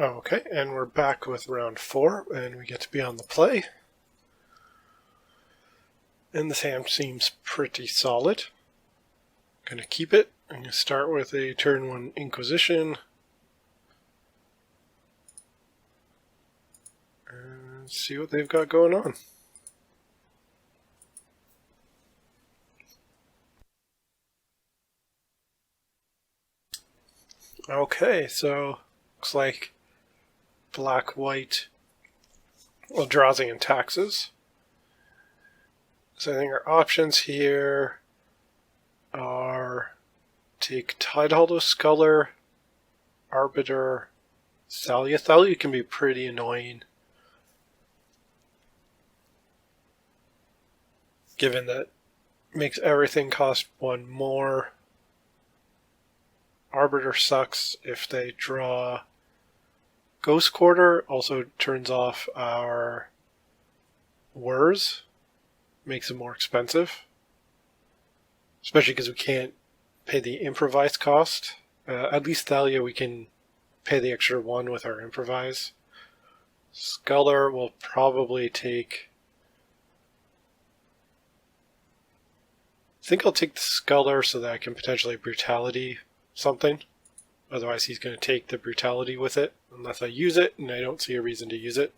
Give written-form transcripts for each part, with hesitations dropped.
Okay, and we're back with round 4, and we get to be on the play. And this hand seems pretty solid. Gonna keep it. I'm gonna start with a turn 1 Inquisition. And see what they've got going on. Okay, so looks like black-white Eldrazi and taxes. So I think our options here are take Tidehollow Sculler, Arbiter, Thalia. Thalia can be pretty annoying, given that it makes everything cost 1 more. Arbiter sucks if they draw Ghost Quarter, also turns off our Whirs, makes it more expensive. Especially because we can't pay the improvise cost. At least Thalia we can pay the extra 1 with our improvise. Sculler will probably take... I think I'll take the Sculler so that I can potentially Brutality something. Otherwise he's going to take the Brutality with it, unless I use it, and I don't see a reason to use it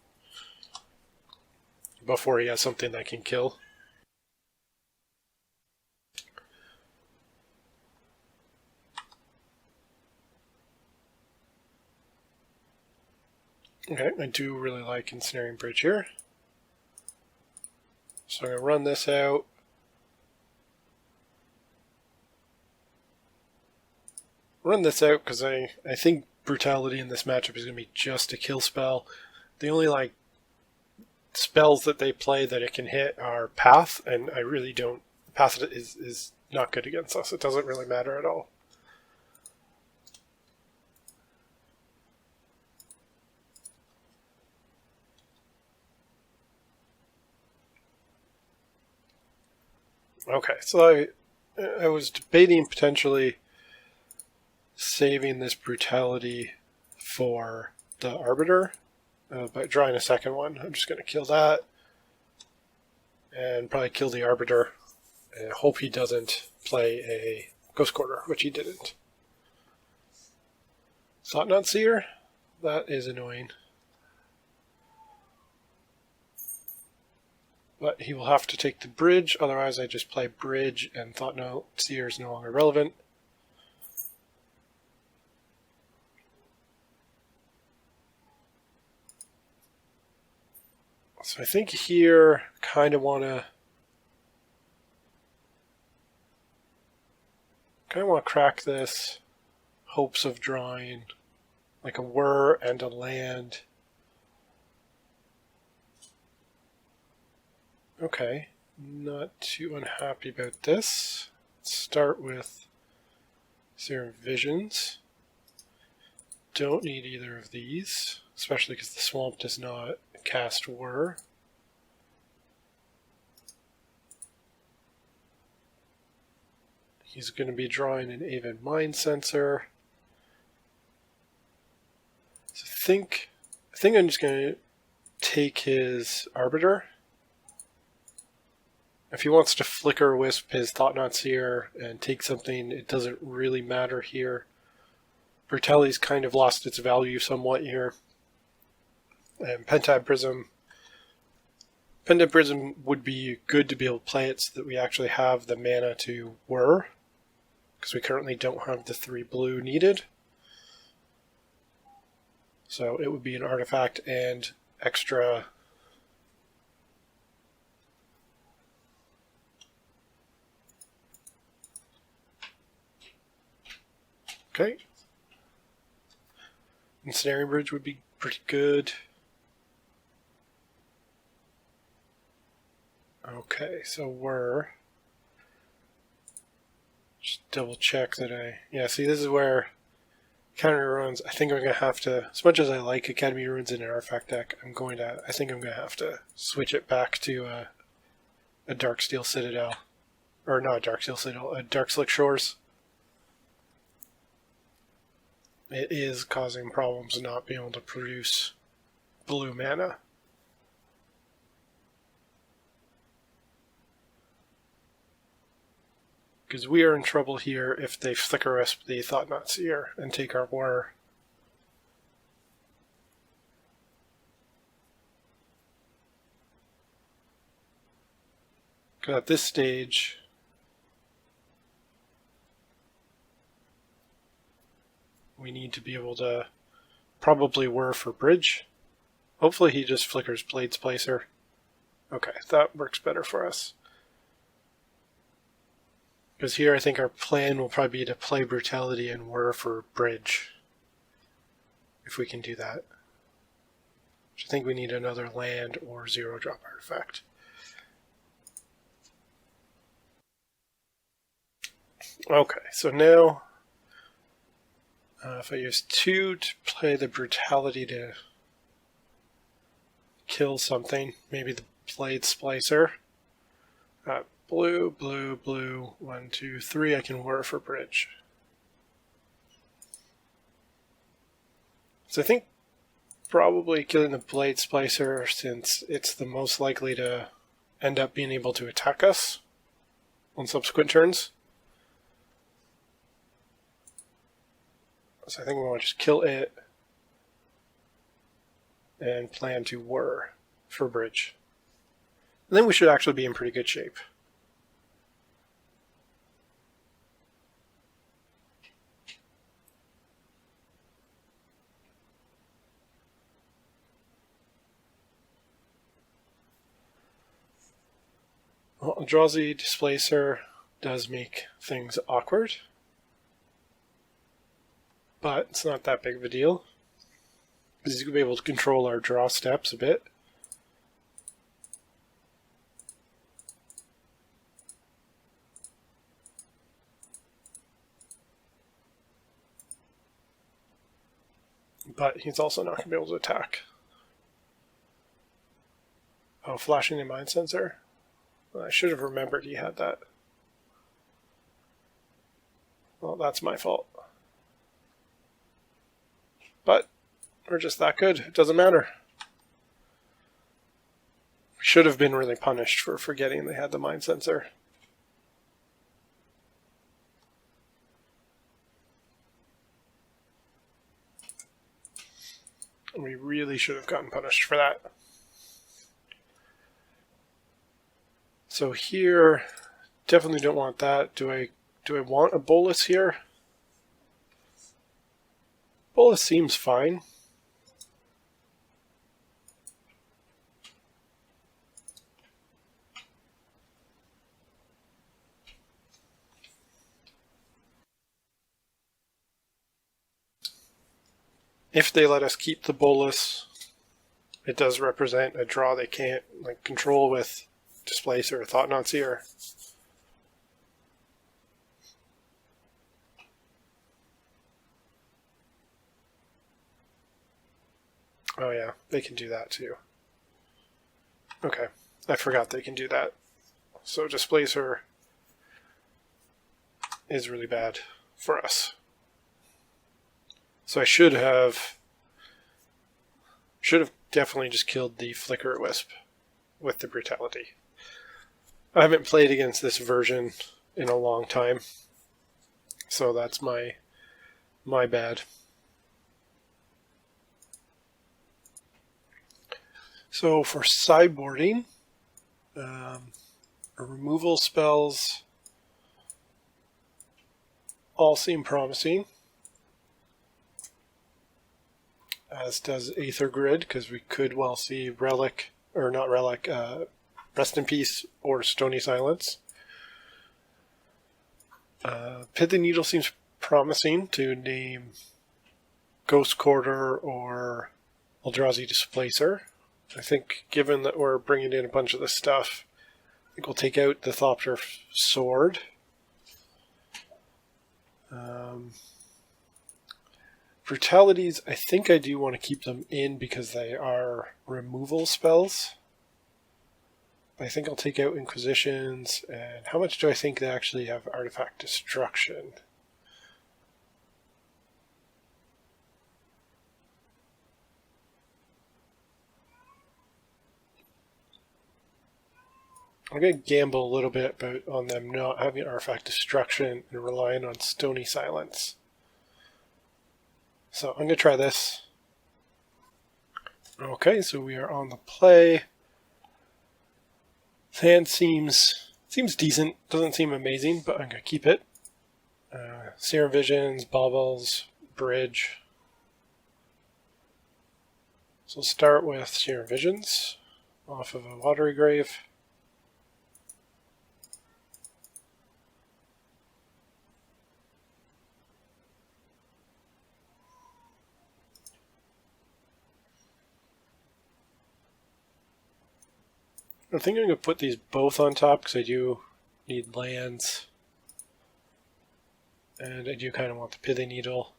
before he has something that can kill. Okay, I do really like Ensnaring Bridge here. So I'm going to run this out. Run this out because I think Brutality in this matchup is going to be just a kill spell. The only spells that they play that it can hit are Path, and I really don't... Path is not good against us. It doesn't really matter at all. Okay, so I was debating potentially saving this Brutality for the Arbiter by drawing a second one. I'm just going to kill that and probably kill the Arbiter and hope he doesn't play a Ghost Quarter, which he didn't. Thought-Knot Seer? That is annoying. But he will have to take the bridge, otherwise I just play bridge and Thought-Knot Seer is no longer relevant. So I think here, kind of want to crack this, hopes of drawing like a Whir and a land. Okay, not too unhappy about this. Let's start with Serum Visions. Don't need either of these, especially because the Swamp does not cast Whir. He's going to be drawing an Aven Mind Sensor. So I think I'm just going to take his Arbiter. If he wants to Flicker Wisp his Thought-Knot Seer and take something, it doesn't really matter here. Brutality's kind of lost its value somewhat here. And Pentad Prism would be good to be able to play it so that we actually have the mana to Whir, because we currently don't have the 3 blue needed. So it would be an artifact and extra. Okay. Ensnaring Bridge would be pretty good. Okay, so we're just double check that see, this is where Academy Ruins, I think I'm going to have to, as much as I like Academy Ruins in an artifact deck, I think I'm going to have to switch it back to a Darksteel Citadel. Or not a Darksteel Citadel, a Darkslick Shores. it is causing problems not being able to produce blue mana. Because we are in trouble here if they Flicker Wisp the Thought-Knot Seer and take our Whir. Because at this stage, we need to be able to probably Whir for bridge. Hopefully he just flickers Blade Splicer. Okay, that works better for us. Because here I think our plan will probably be to play Brutality and Whir for bridge. If we can do that. Which I think we need another land or 0-drop artifact. Okay, so now if I use 2 to play the Brutality to kill something, maybe the Blade Splicer. Blue, blue, blue, 1, 2, 3, I can Whir for bridge. So I think probably killing the Blade Splicer, since it's the most likely to end up being able to attack us on subsequent turns. So I think we want to just kill it and plan to Whir for bridge. And then we should actually be in pretty good shape. Well, Eldrazi Displacer does make things awkward, but it's not that big of a deal, because he's going to be able to control our draw steps a bit. But he's also not going to be able to attack. Oh, flashing the Mind Sensor? I should have remembered he had that. Well, that's my fault. But we're just that good. It doesn't matter. We should have been really punished for forgetting they had the Mind Sensor. We really should have gotten punished for that. So here, definitely don't want that. Do I want a Bolus here? Bolus seems fine. If they let us keep the Bolus, it does represent a draw they can't control with Displacer or Thought-Knot Seer. Oh yeah, they can do that too. Okay, I forgot they can do that. So Displacer is really bad for us. So I should have definitely just killed the Flicker Wisp with the Brutality. I haven't played against this version in a long time, so that's my bad. So for sideboarding, removal spells all seem promising, as does Aether Grid, because we could well see Relic, or not Relic, Rest in Peace or Stony Silence. Pithing Needle seems promising to name Ghost Quarter or Eldrazi Displacer. I think given that we're bringing in a bunch of this stuff, I think we'll take out the Thopter Sword. Brutalities, I think I do want to keep them in because they are removal spells. I think I'll take out Inquisitions, and how much do I think they actually have Artifact Destruction? I'm going to gamble a little bit on them not having artifact destruction and relying on Stony Silence. So I'm going to try this. Okay, so we are on the play. Hand seems decent. Doesn't seem amazing, but I'm going to keep it. Serum Visions, Baubles, Bridge. So we'll start with Serum Visions off of a Watery Grave. I think I'm going to put these both on top because I do need lands. And I do kind of want the Pithing Needle.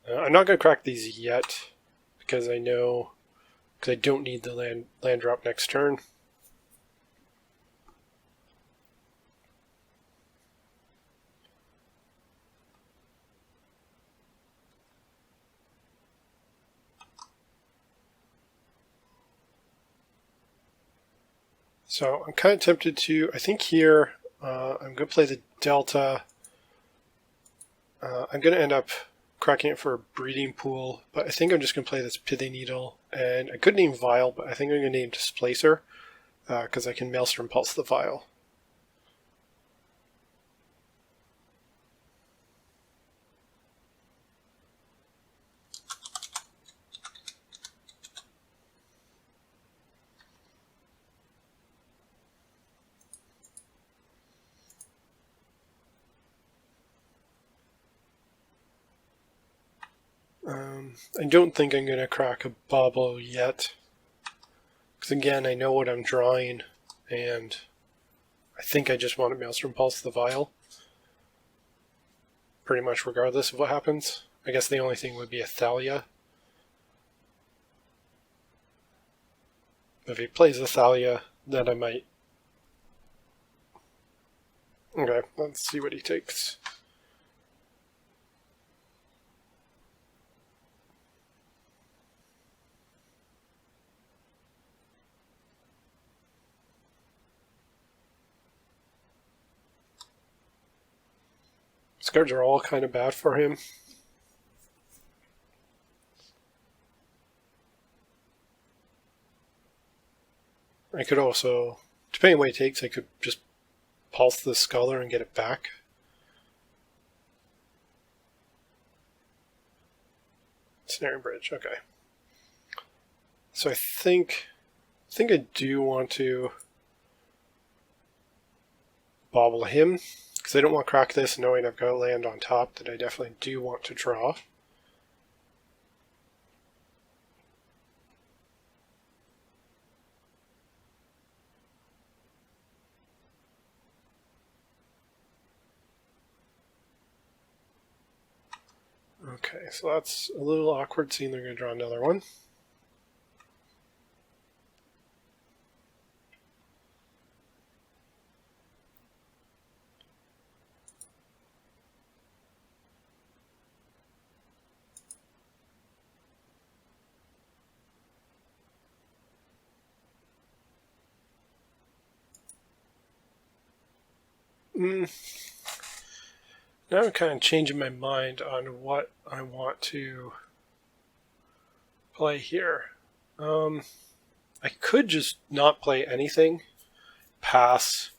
I'm not going to crack these yet because I don't need the land drop next turn. So I'm kind of tempted to, I think here, I'm going to play the Delta. I'm going to end up cracking it for a Breeding Pool, but I think I'm just going to play this Pithing Needle. And I could name Vial, but I think I'm going to name Displacer, because I can Maelstrom Pulse the Vial. I don't think I'm going to crack a Bauble yet, because again, I know what I'm drawing, and I think I just want to Maelstrom Pulse the Vial, pretty much regardless of what happens. I guess the only thing would be a Thalia. If he plays a Thalia, then I might... Okay, let's see what he takes. These cards are all kind of bad for him. I could also, depending on what he takes, I could just Pulse the Scholar and get it back. Snaring Bridge, okay. So I think I do want to Bauble him, because I don't want to crack this knowing I've got a land on top that I definitely do want to draw. Okay, so that's a little awkward seeing they're going to draw another one. Now I'm kind of changing my mind on what I want to play here. I could just not play anything, pass,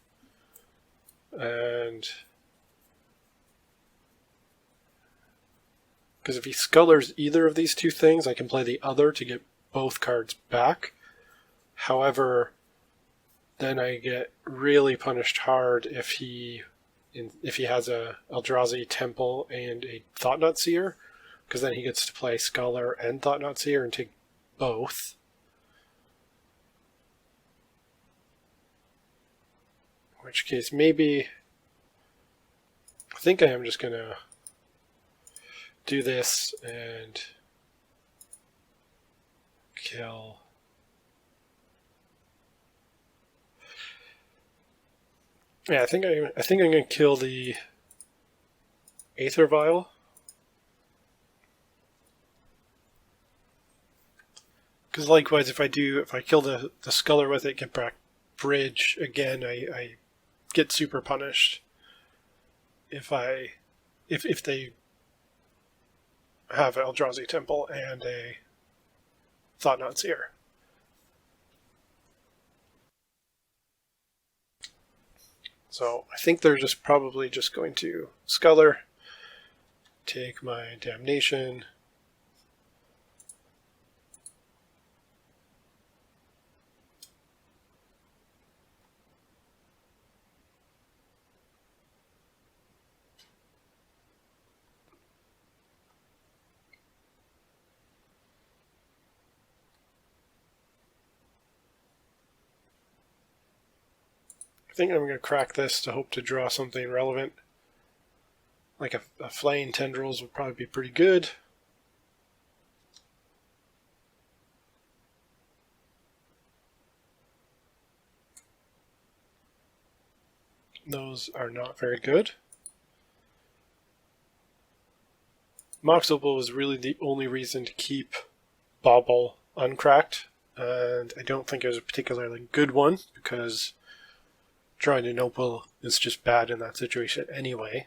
and because if he Scullers either of these two things, I can play the other to get both cards back. However, then I get really punished hard if he has a Eldrazi Temple and a Thought-Knot Seer, because then he gets to play Scholar and Thought-Knot Seer and take both. In which case, maybe I think I am just going to do this and kill... Yeah, I think I'm going to kill the Aether Vial. Because likewise, if I kill the Sculler with it, get back Bridge again, I get super punished. If they have Eldrazi Temple and a Thought-Knot Seer. So I think they're probably just going to Sculler, take my Damnation, I think I'm going to crack this to hope to draw something relevant. Like a Flaying Tendrils would probably be pretty good. Those are not very good. Mox Opal was really the only reason to keep Bauble uncracked, and I don't think it was a particularly good one, because drawing an Opal is just bad in that situation anyway.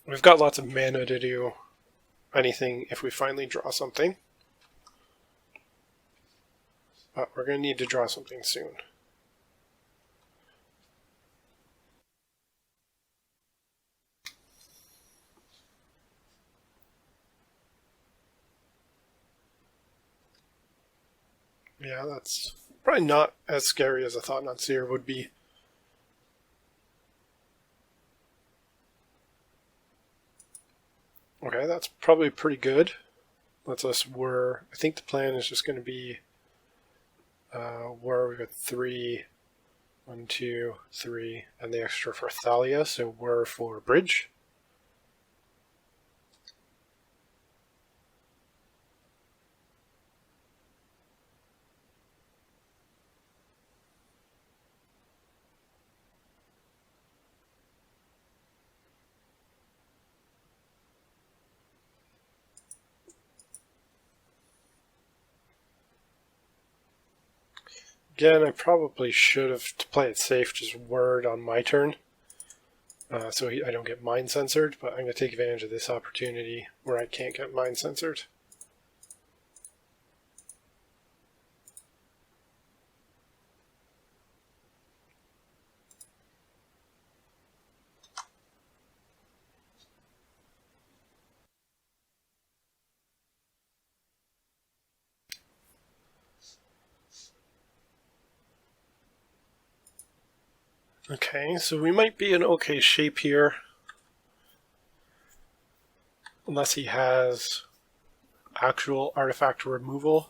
We've got lots of mana to do anything if we finally draw something. But we're going to need to draw something soon. Yeah, that's probably not as scary as a Thought-Knot Seer would be. Okay, that's probably pretty good. Lets us whir. I think the plan is just going to be whir. We've got 3, 1, 2, 3, and the extra for Thalia, so whir for Bridge. Again, I probably should have, to play it safe, just word on my turn, so I don't get mind censored, but I'm going to take advantage of this opportunity where I can't get mind censored. Okay, so we might be in okay shape here. Unless he has actual artifact removal.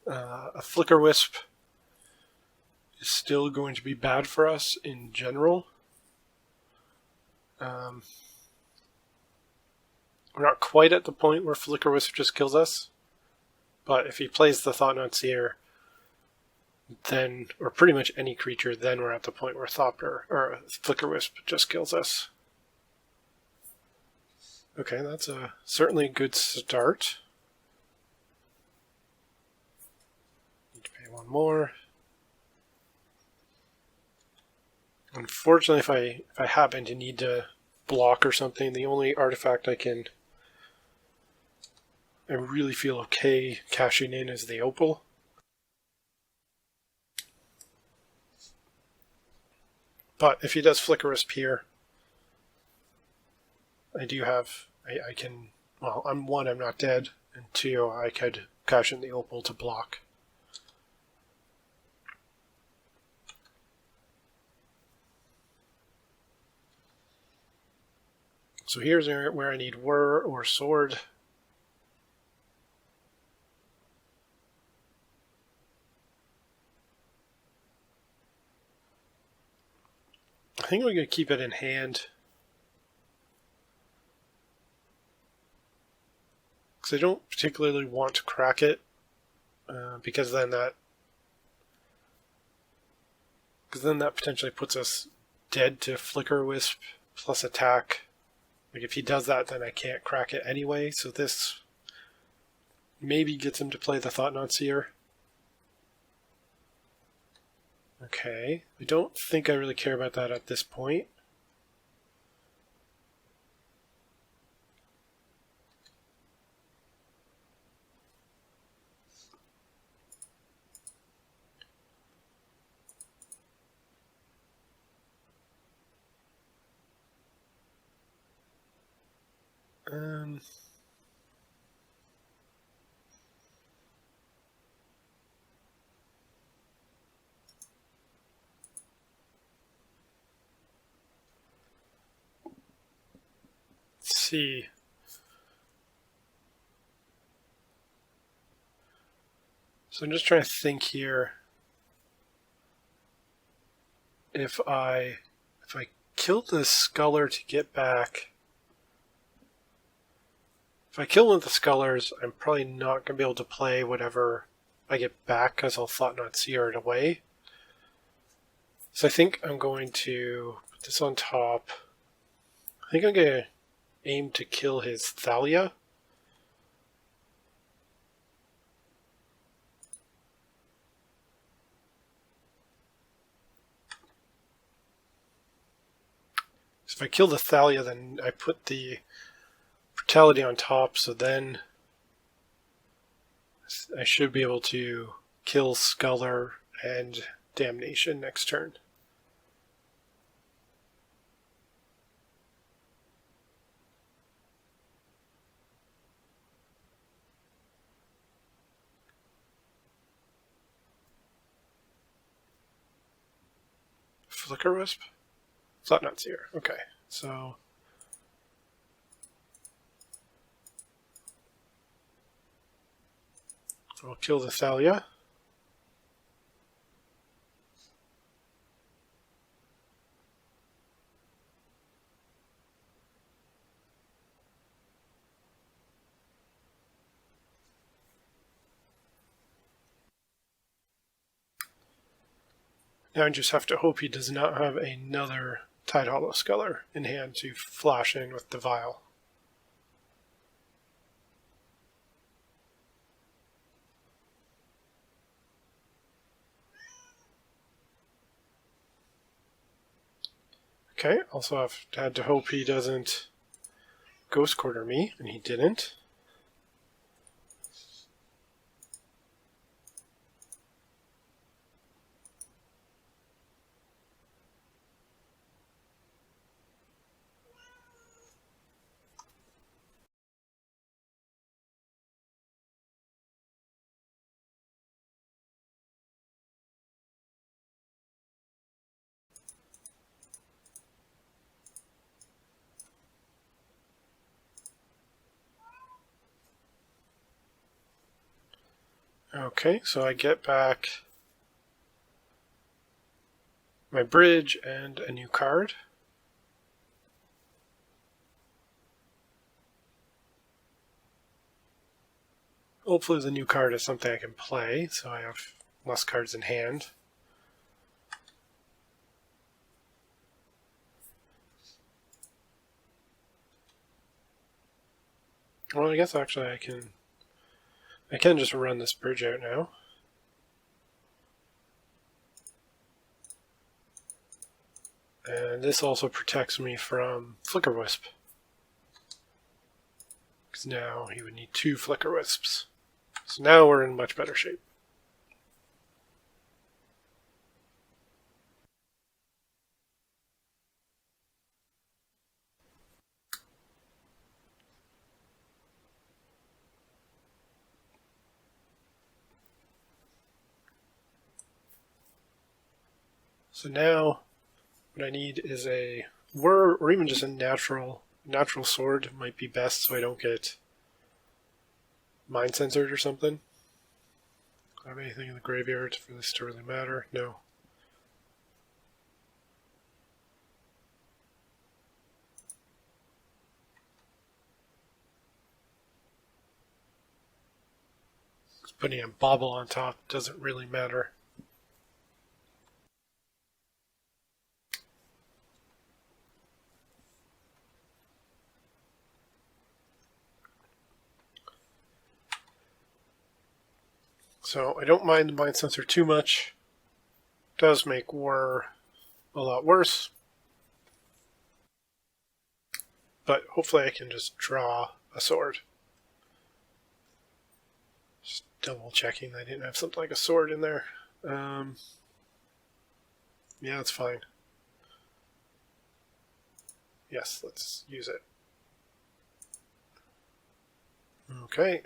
A Flicker Wisp is still going to be bad for us in general. We're not quite at the point where Flicker Wisp just kills us. But if he plays the Thought-Knot Seer, then, or pretty much any creature, then we're at the point where Flicker Wisp just kills us. Okay, that's certainly a good start. Need to pay one more. Unfortunately, if I happen to need to block or something, the only artifact I really feel okay cashing in is the Opal. But if he does Flicker Wisp here, I do have, I can, well, I'm not dead, and 2, I could cash in the Opal to block. So here's where I need Whir or Sword. I think we're going to keep it in hand. Because I don't particularly want to crack it. Because then that potentially puts us dead to Flicker Wisp plus attack. Like if he does that, then I can't crack it anyway. So this maybe gets him to play the Thought-Knot Seer. Okay, I don't think I really care about that at this point. Let's see. So I'm just trying to think here. If I kill the Sculler to get back, if I kill one of the Scullers, I'm probably not going to be able to play whatever I get back because I'll Thought-Knot Seer it away. So I think I'm going to put this on top. I think I'm going to aim to kill his Thalia. So if I kill the Thalia, then I put the Brutality on top, so then I should be able to kill Sculler and Damnation next turn. Flicker Wisp? Thought-Knot Seer. Okay, so I'll kill the Thalia. Now I just have to hope he does not have another Tidehollow Sculler in hand to flash in with the Vial. Okay, also I've had to hope he doesn't Ghost Quarter me, and he didn't. Okay, so I get back my bridge and a new card. Hopefully the new card is something I can play, so I have less cards in hand. Well, I guess actually I can just run this bridge out now. And this also protects me from Flicker Wisp. Because now he would need 2 Flicker Wisps. So now we're in much better shape. So now what I need is a whir, or even just a natural sword might be best so I don't get mind censored or something. Do I have anything in the graveyard for this to really matter? No. Putting a bauble on top doesn't really matter. So I don't mind the Mind Sensor too much. It does make war a lot worse. But hopefully I can just draw a sword. Just double checking I didn't have something like a sword in there. Yeah, that's fine. Yes, let's use it. Okay.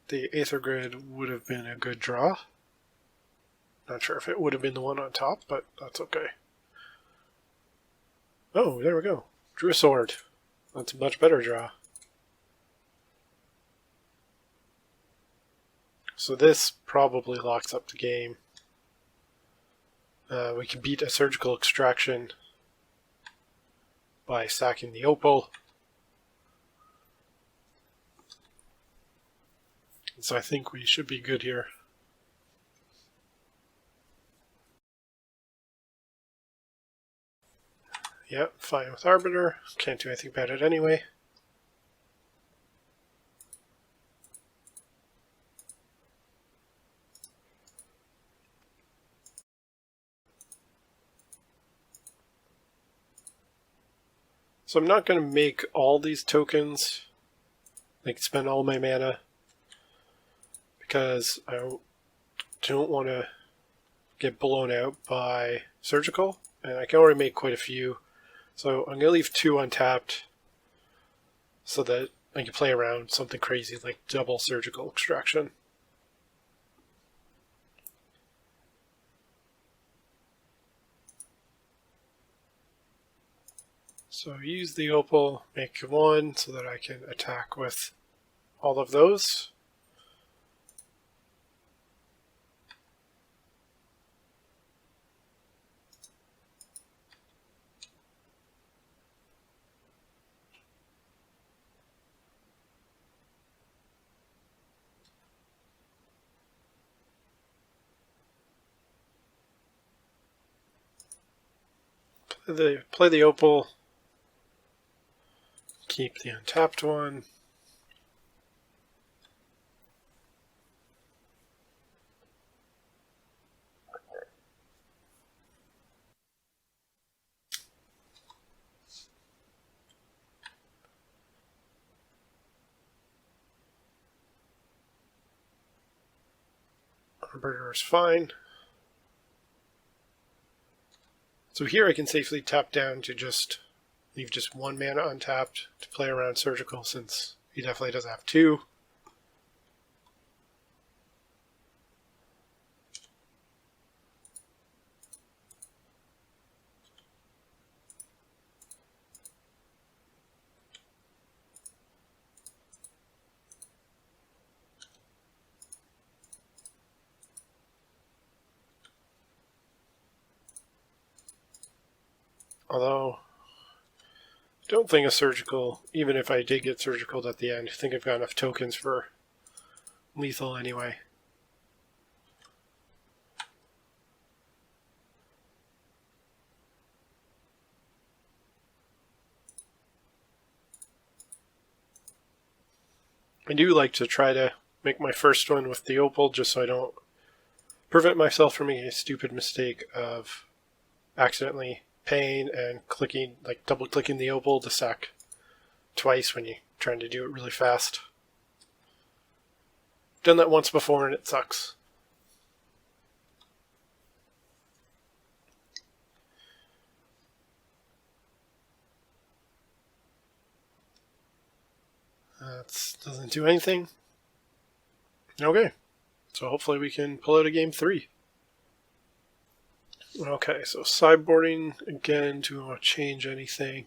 The Aether Grid would have been a good draw. Not sure if it would have been the one on top, but that's okay. Oh, there we go. Drew a sword. That's a much better draw. So this probably locks up the game. We can beat a Surgical Extraction by sacking the Opal. So I think we should be good here. Yep, fine with Arbiter. Can't do anything about it anyway. So I'm not going to make all these tokens, like spend all my mana, because I don't want to get blown out by Surgical, and I can already make quite a few. So I'm going to leave 2 untapped so that I can play around something crazy like double Surgical Extraction. So use the Opal, make 1 so that I can attack with all of those. Play the Opal, keep the untapped one. Arbiter is fine. So here I can safely tap down to just leave just 1 mana untapped to play around Surgical, since he definitely doesn't have 2. Although, I don't think a Surgical, even if I did get Surgical at the end, I think I've got enough tokens for lethal anyway. I do like to try to make my first one with the Opal just so I don't prevent myself from making a stupid mistake of accidentally paying and clicking, like double clicking the Opal to sack twice when you're trying to do it really fast. Done that once before and it sucks. That doesn't do anything. Okay, so hopefully we can pull out a game 3. Okay, so sideboarding again. Do we want to change anything?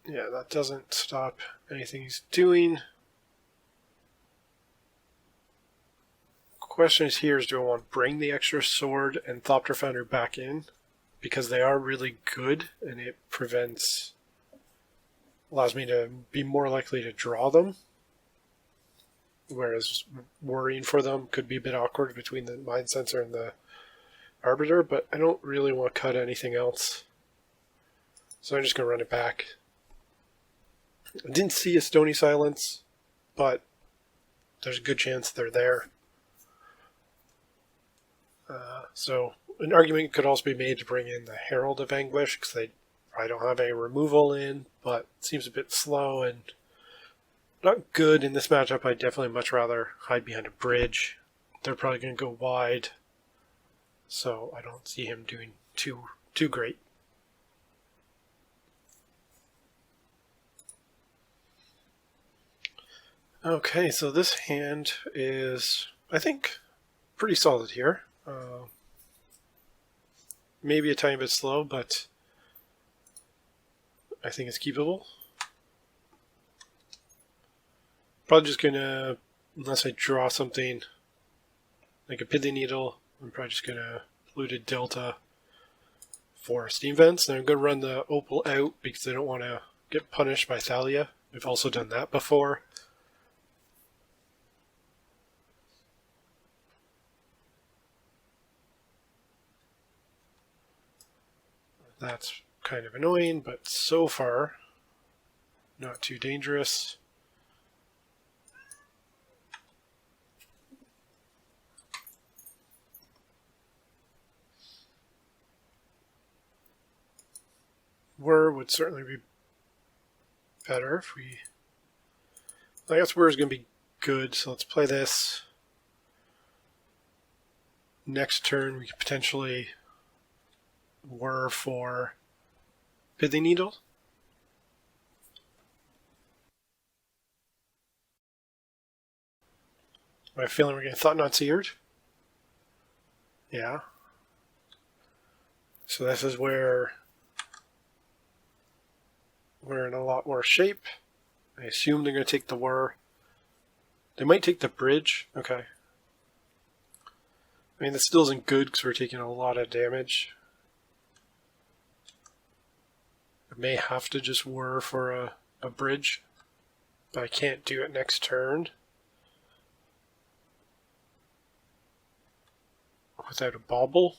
Yeah, that doesn't stop anything he's doing. Question is here is, do I want to bring the extra sword and Thopter Founder back in? Because they are really good and it allows me to be more likely to draw them. Whereas worrying for them could be a bit awkward between the Mind Sensor and the Arbiter, but I don't really want to cut anything else. So I'm just going to run it back. I didn't see a Stony Silence, but there's a good chance they're there. So an argument could also be made to bring in the Herald of Anguish, because I don't have a removal in, but it seems a bit slow and not good in this matchup. I'd definitely much rather hide behind a bridge. They're probably going to go wide, so I don't see him doing too great. Okay, so this hand is, I think, pretty solid here. Maybe a tiny bit slow, but I think it's keepable. Probably just gonna, unless I draw something like a Pithy Needle, I'm probably just gonna Polluted Delta for Steam Vents. And I'm gonna run the Opal out because I don't want to get punished by Thalia. We've also done that before. That's kind of annoying, but so far, not too dangerous. Whir would certainly be better if we... I guess Whir is going to be good, so let's play this. Next turn, we could potentially Whir for Pithy Needle. I have a feeling we're getting Thought-Knot Seared. Yeah. So this is where we're in a lot worse shape. I assume they're going to take the Whir. They might take the bridge. Okay. I mean, this still isn't good because we're taking a lot of damage. I may have to just Whir for a bridge, but I can't do it next turn without a bauble.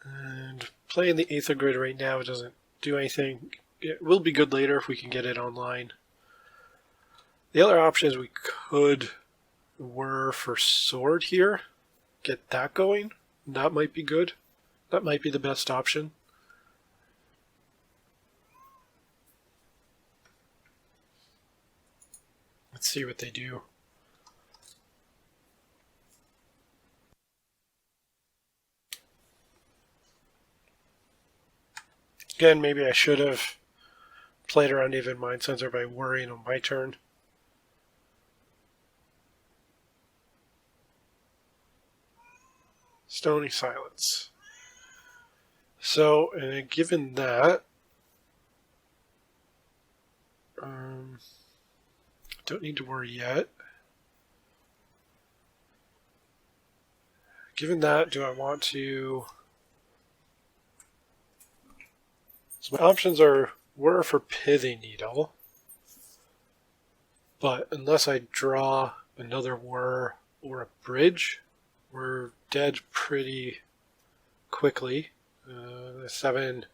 And playing the Aether Grid right now doesn't do anything. It will be good later if we can get it online. The other option is we could Whir for Sword here. Get that going. That might be good. That might be the best option. Let's see what they do. Again, maybe I should have played around Even Mind Sensor by worrying on my turn. Stony Silence. So, given that, don't need to worry yet. Given that, do I want to... So my options are Whir for Pithy Needle, but unless I draw another Whir or a bridge, we're dead pretty quickly. 7,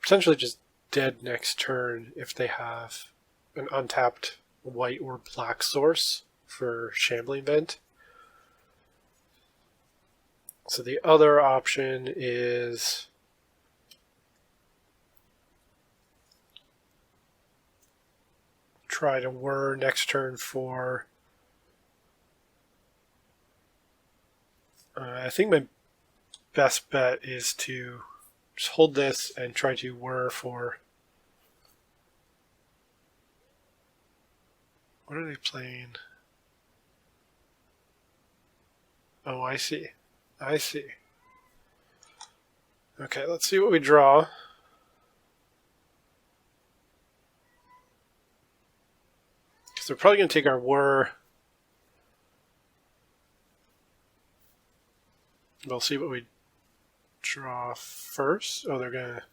potentially just dead next turn if they have an untapped white or black source for Shambling Vent. So the other option is try to Whir next turn for... I think my best bet is to just hold this and try to Whir for... What are they playing? Oh, I see. I see. Okay, let's see what we draw. Because they're probably going to take our Whir. We'll see what we draw first. Oh, they're going to...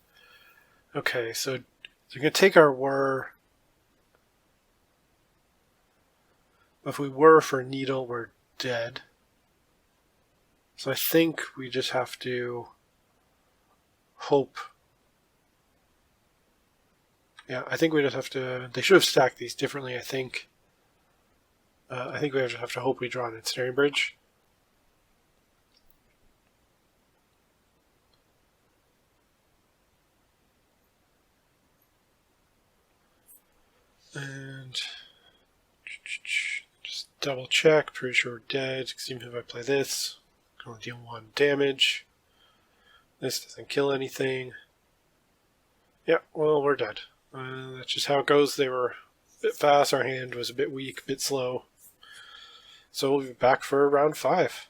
Okay, so they're going to take our Whir. If we Whir for Needle, we're dead. So I think we just have to hope. Yeah, I think we just have to. They should have stacked these differently, I think. I think we just have to hope we draw an Ensnaring Bridge. And just double check. Pretty sure we're dead. Because even if I play this, I'm going to deal 1 damage. This doesn't kill anything. Yeah, well, we're dead. That's just how it goes. They were a bit fast. Our hand was a bit weak, a bit slow. So we'll be back for round 5.